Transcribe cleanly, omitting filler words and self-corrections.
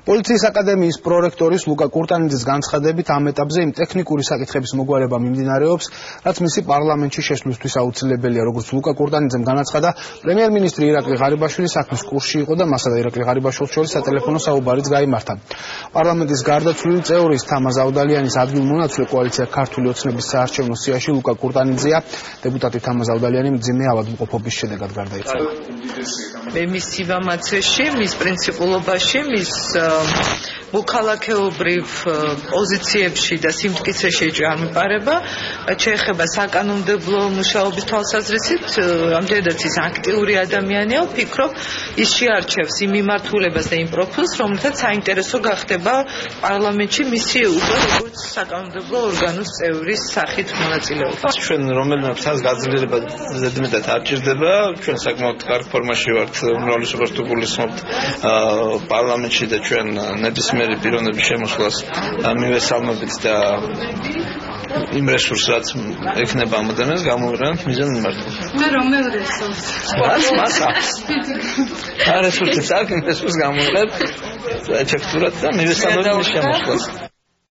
პოლიციის აკადემიის პრორექტორის ლუკა კურტანიძის განცხადებით ამ ეტაპზე იმ ტექნიკური საკითხების მოგვარება მიმდინარეობს, რაც მისი პარლამენტში შესვლისთვის აუცილებელია. Როგორც ლუკა კურტანიძემ განაცხადა, პრემიერ-მინისტრი ირაკლი ღარიბაშვილი საქმის კურსში იყო და მასა და ირაკლი ღარიბაშვილს შორის სატელეფონო საუბარიც გაიმართა. პარლამენტის გარდაცვლილი წევრის თამა ზაუდალიანის ადგილმონაცვლე კოალიცია ქართული ოცნების საარჩევნო სიაში ლუკა კურტანიძეა. დეპუტატი თამა ზაუდალიანი მძიმე ავადმყოფობის შედეგად გარდაიცვალა. მე მის სივამაცეში, მის პრინციპულობაში, მის მოქალაქეობრივ პოზიციებში და სიმტკიცეში არ მიპარება, შეეხება საკანონმდებლო მუშაობის თვალსაზრისით, ამდენადაც ის აქტიური ადამიანია, ვფიქრობ, ის შეარჩევს იმ მიმართულებას და იმ პროფილს, რომელთაც საინტერესო გახდება პარლამენტში მისი უკვე როგორც საკანონმდებლო ორგანოს წევრის სახით მონაწილეობა. ჩვენ რომელიმე ფსას გაძლიერება ზედმეტად არ ჭირდება, ჩვენ საკმაოდ კარგ ფორმაში ვართ, უმრავლესობას თუ გულისხმობთ პარლამენტში და ჩვენ ნებისმიერი პიროვნების შემოსვლას მივესალმებით და იმ რესურსს რაც ექნება ამ ადამიანს გამოვიყენოთ მიზან მიმართულებით. და რომელ რესურსს? მას რესურსს არ გინდა რესურსს გამოვიყენოთ ეფექტურად და მივესალმებით მის შემოსვლას.